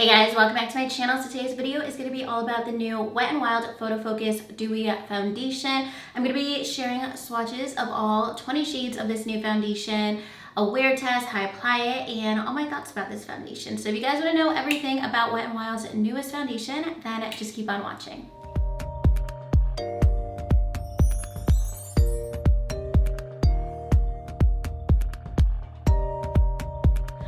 Hey guys, welcome back to my channel. So today's video is going to be all about the new Wet n Wild Photo Focus Dewy foundation. I'm going to be sharing swatches of all 20 shades of this new foundation, a wear test, how I apply it, and all my thoughts about this foundation. So if you guys want to know everything about Wet n Wild's newest foundation, then just keep on watching.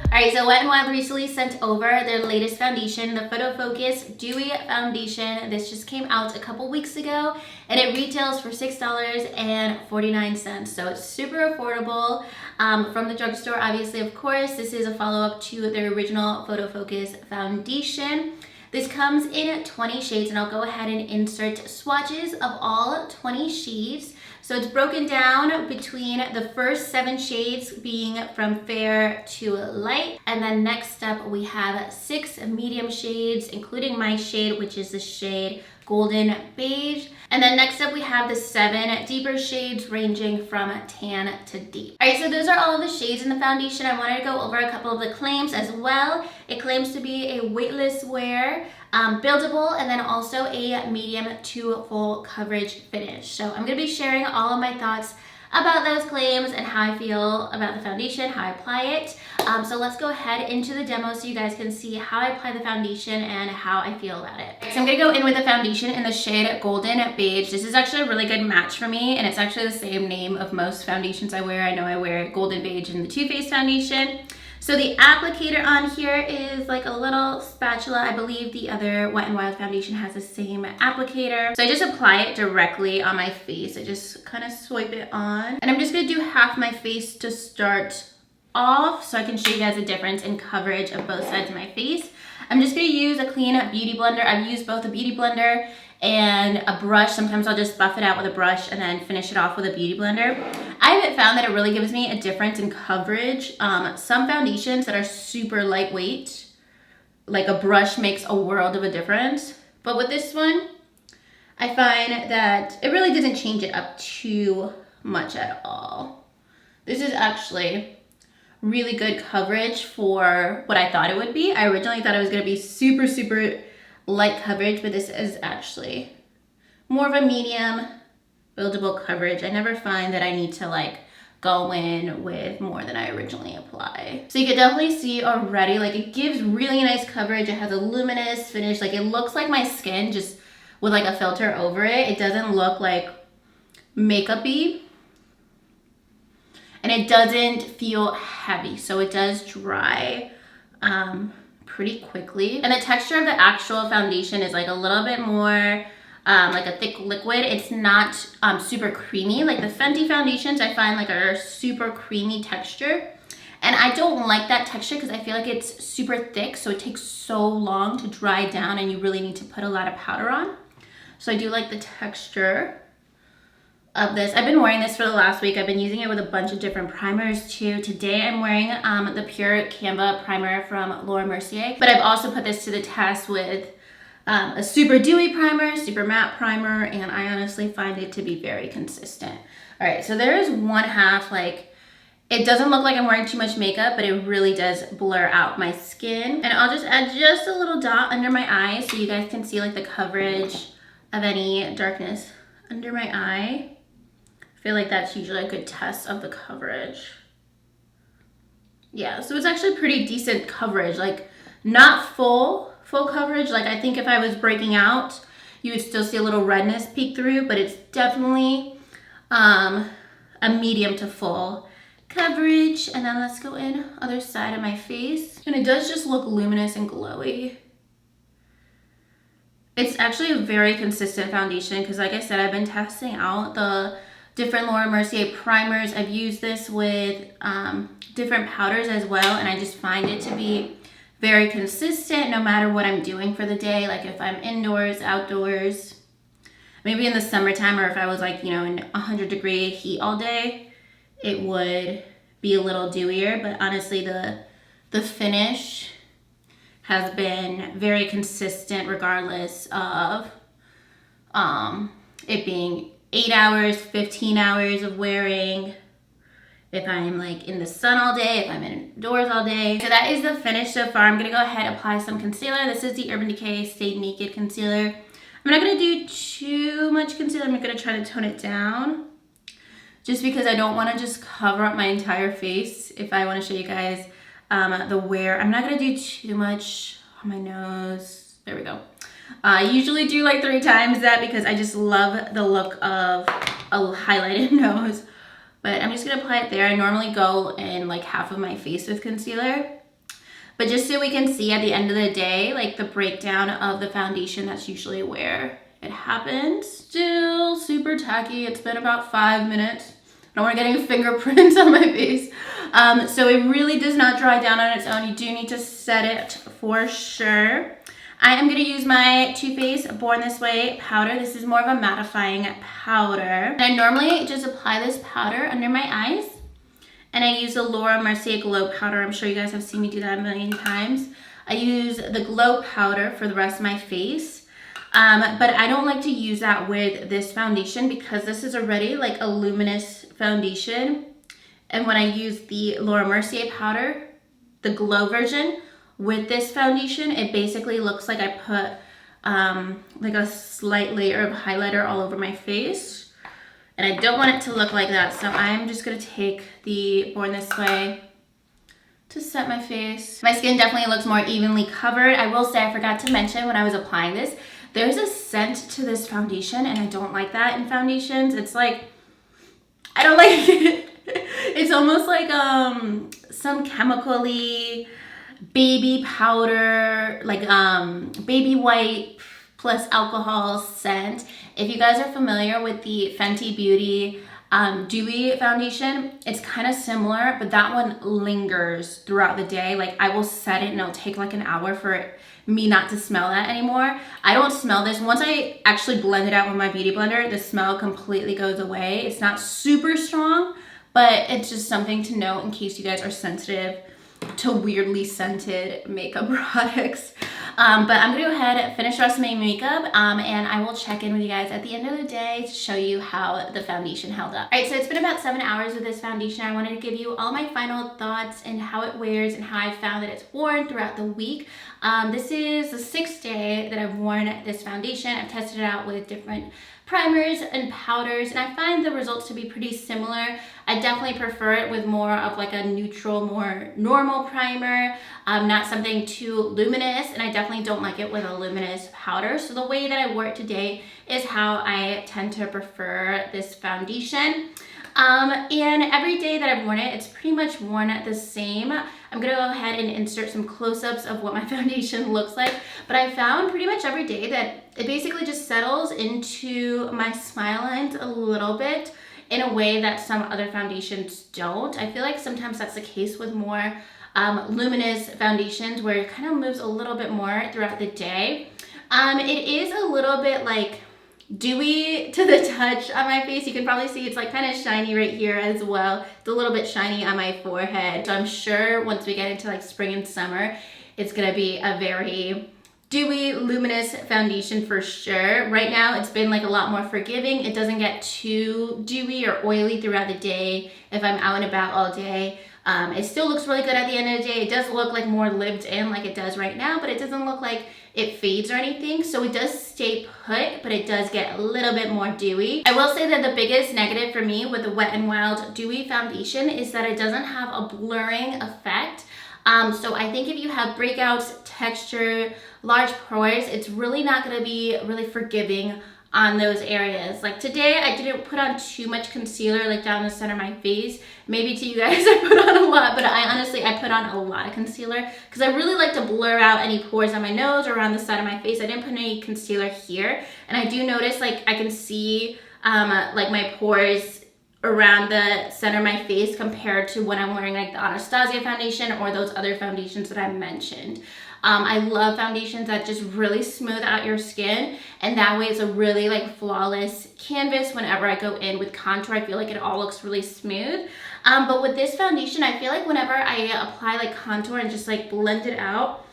Alright, so Wet n Wild recently sent over their latest foundation, the Photo Focus Dewy foundation. This just came out a couple weeks ago, and it retails for $6.49. So it's super affordable from the drugstore, obviously, of course. This is a follow-up to their original Photo Focus foundation. This comes in 20 shades, and I'll go ahead and insert swatches of all 20 shades. So it's broken down between the first 7 shades being from fair to light. And then next up we have 6 medium shades, including my shade, which is the shade Golden Beige. And then next up we have the 7 deeper shades ranging from tan to deep. All right, so those are all of the shades in the foundation. I wanted to go over a couple of the claims as well. It claims to be a weightless wear, buildable, and then also a medium to full coverage finish. So I'm going to be sharing all of my thoughts about those claims and how I feel about the foundation, how I apply it. So let's go ahead into the demo so you guys can see how I apply the foundation and how I feel about it. So I'm going to go in with the foundation in the shade Golden Beige. This is actually a really good match for me, and it's actually the same name of most foundations I wear. I know I wear Golden Beige in the Too Faced foundation. So the applicator on here is like a little spatula. I believe the other Wet n Wild foundation has the same applicator. So I just apply it directly on my face. I just kind of swipe it on. And I'm just gonna do half my face to start off so I can show you guys the difference in coverage of both sides of my face. I'm just gonna use a clean beauty blender. I've used both a beauty blender and a brush. Sometimes I'll just buff it out with a brush and then finish it off with a beauty blender. I haven't found that it really gives me a difference in coverage. Some foundations that are super lightweight, like a brush makes a world of a difference. But with this one, I find that it really doesn't change it up too much at all. This is actually really good coverage for what I thought it would be. I originally thought it was gonna be super, super light coverage, but this is actually more of a medium buildable coverage. I never find that I need to like go in with more than I originally apply. So you can definitely see already, like it gives really nice coverage. It has a luminous finish. Like it looks like my skin just with like a filter over it. It doesn't look like makeup-y. And it doesn't feel heavy. So it does dry pretty quickly. And the texture of the actual foundation is like a little bit more like a thick liquid. It's not super creamy. Like the Fenty foundations I find like are super creamy texture. And I don't like that texture because I feel like it's super thick. So it takes so long to dry down and you really need to put a lot of powder on. So I do like the texture of this. I've been wearing this for the last week. I've been using it with a bunch of different primers too. Today I'm wearing the Pure Canva primer from Laura Mercier, but I've also put this to the test with a super dewy primer, super matte primer, and I honestly find it to be very consistent. All right, so there is one half, like it doesn't look like I'm wearing too much makeup, but it really does blur out my skin. And I'll just add just a little dot under my eye so you guys can see like the coverage of any darkness under my eye. I feel like that's usually a good test of the coverage. Yeah, so it's actually pretty decent coverage, like not full coverage. Like I think if I was breaking out, you would still see a little redness peek through, but it's definitely a medium to full coverage. And then let's go in other side of my face. And it does just look luminous and glowy. It's actually a very consistent foundation because like I said, I've been testing out the different Laura Mercier primers. I've used this with different powders as well, and I just find it to be very consistent no matter what I'm doing for the day. Like if I'm indoors, outdoors, maybe in the summertime, or if I was like, you know, in 100-degree heat all day, it would be a little dewier. But honestly, the finish has been very consistent regardless of it being 8 hours, 15 hours of wearing. if I'm like in the sun all day, if I'm indoors all day. So that is the finish so far. I'm gonna go ahead and apply some concealer. This is the Urban Decay Stay Naked Concealer. I'm not gonna do too much concealer. I'm gonna try to tone it down just because I don't wanna just cover up my entire face. If I wanna show you guys the wear, I'm not gonna do too much on my nose. There we go. I usually do like 3 times that because I just love the look of a highlighted nose. But I'm just gonna apply it there. I normally go in like half of my face with concealer. But just so we can see at the end of the day, like the breakdown of the foundation, that's usually where it happens. Still super tacky. It's been about 5 minutes. I don't want to get any fingerprints on my face. So it really does not dry down on its own. You do need to set it for sure. I am going to use my Too Faced Born This Way powder. This is more of a mattifying powder. And I normally just apply this powder under my eyes. And I use the Laura Mercier Glow Powder. I'm sure you guys have seen me do that a million times. I use the Glow Powder for the rest of my face. But I don't like to use that with this foundation because this is already like a luminous foundation. And when I use the Laura Mercier powder, the glow version, with this foundation, it basically looks like I put like a slight layer of highlighter all over my face. And I don't want it to look like that, so I'm just gonna take the Born This Way to set my face. My skin definitely looks more evenly covered. I will say I forgot to mention when I was applying this, there's a scent to this foundation and I don't like that in foundations. It's like, I don't like it. It's almost like some chemically baby powder, like baby white plus alcohol scent. If you guys are familiar with the Fenty Beauty Dewy foundation, it's kind of similar, but that one lingers throughout the day. Like I will set it and it'll take like an hour for me not to smell that anymore. I don't smell this. Once I actually blend it out with my beauty blender, the smell completely goes away. It's not super strong, but it's just something to know in case you guys are sensitive to weirdly scented makeup products. But I'm gonna go ahead and finish the rest of my makeup and I will check in with you guys at the end of the day to show you how the foundation held up. All right, so it's been about 7 hours with this foundation. I wanted to give you all my final thoughts and how it wears and how I found that it's worn throughout the week. This is the 6th day that I've worn this foundation. I've tested it out with different primers and powders, and I find the results to be pretty similar. I definitely prefer it with more of like a neutral, more normal primer, not something too luminous, and I definitely don't like it with a luminous powder. So the way that I wore it today is how I tend to prefer this foundation. And every day that I've worn it, it's pretty much worn the same. I'm gonna go ahead and insert some close-ups of what my foundation looks like, but I found pretty much every day that it basically just settles into my smile lines a little bit in a way that some other foundations don't. I feel like sometimes that's the case with more luminous foundations where it kind of moves a little bit more throughout the day. It is a little bit like dewy to the touch on my face. You can probably see it's like kind of shiny right here as well. It's a little bit shiny on my forehead. So I'm sure once we get into like spring and summer, it's gonna be a very dewy, luminous foundation for sure. Right now, it's been like a lot more forgiving. It doesn't get too dewy or oily throughout the day if I'm out and about all day. It still looks really good at the end of the day. It does look like more lived in like it does right now, but it doesn't look like it fades or anything. So it does stay put, but it does get a little bit more dewy. I will say that the biggest negative for me with the Wet n Wild Dewy foundation is that it doesn't have a blurring effect. So I think if you have breakouts, texture, large pores, it's really not gonna be really forgiving on those areas. Like today, I didn't put on too much concealer like down the center of my face. Maybe to you guys I put on a lot, but I put on a lot of concealer because I really like to blur out any pores on my nose or around the side of my face. I didn't put any concealer here. And I do notice like I can see like my pores around the center of my face compared to when I'm wearing like the Anastasia foundation or those other foundations that I mentioned. I love foundations that just really smooth out your skin, and that way it's a really like flawless canvas whenever I go in with contour. I feel like it all looks really smooth. But with this foundation, I feel like whenever I apply like contour and just like blend it out,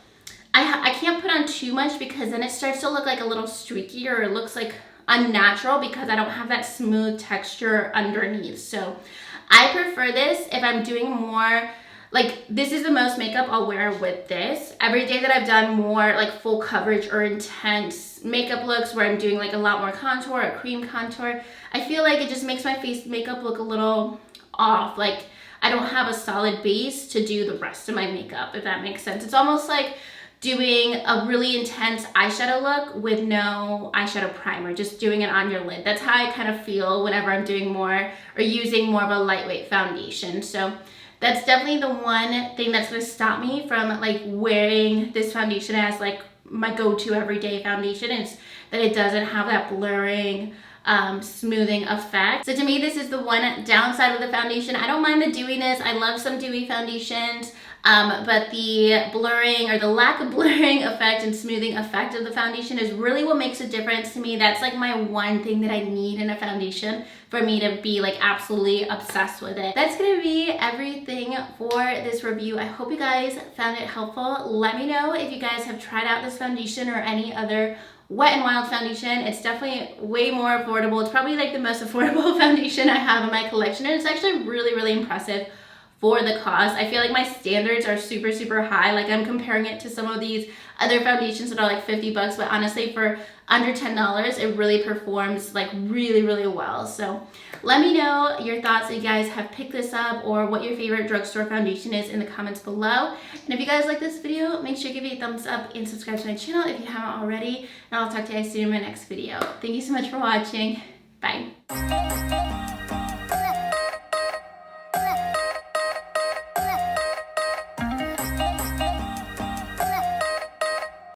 I can't put on too much because then it starts to look like a little streaky or it looks like unnatural because I don't have that smooth texture underneath. So I prefer this if I'm doing more, like this is the most makeup I'll wear with this. Every day that I've done more like full coverage or intense makeup looks where I'm doing like a lot more contour or cream contour, I feel like it just makes my face makeup look a little off. Like I don't have a solid base to do the rest of my makeup, if that makes sense. It's almost like doing a really intense eyeshadow look with no eyeshadow primer, just doing it on your lid. That's how I kind of feel whenever I'm doing more or using more of a lightweight foundation. So that's definitely the one thing that's gonna stop me from like wearing this foundation as like my go-to everyday foundation, is that it doesn't have that blurring, smoothing effect. So to me, this is the one downside with the foundation. I don't mind the dewiness. I love some dewy foundations, but the blurring or the lack of blurring effect and smoothing effect of the foundation is really what makes a difference to me. That's like my one thing that I need in a foundation for me to be like absolutely obsessed with it. That's gonna be everything for this review. I hope you guys found it helpful. Let me know if you guys have tried out this foundation or any other Wet n Wild foundation. It's definitely way more affordable. It's probably like the most affordable foundation I have in my collection, and it's actually really, really impressive for the cost. I feel like my standards are super, super high. Like I'm comparing it to some of these other foundations that are like 50 bucks, but honestly for under $10, it really performs like really, really well. So let me know your thoughts if you guys have picked this up or what your favorite drugstore foundation is in the comments below. And if you guys like this video, make sure you give it a thumbs up and subscribe to my channel if you haven't already. And I'll talk to you guys soon in my next video. Thank you so much for watching. Bye.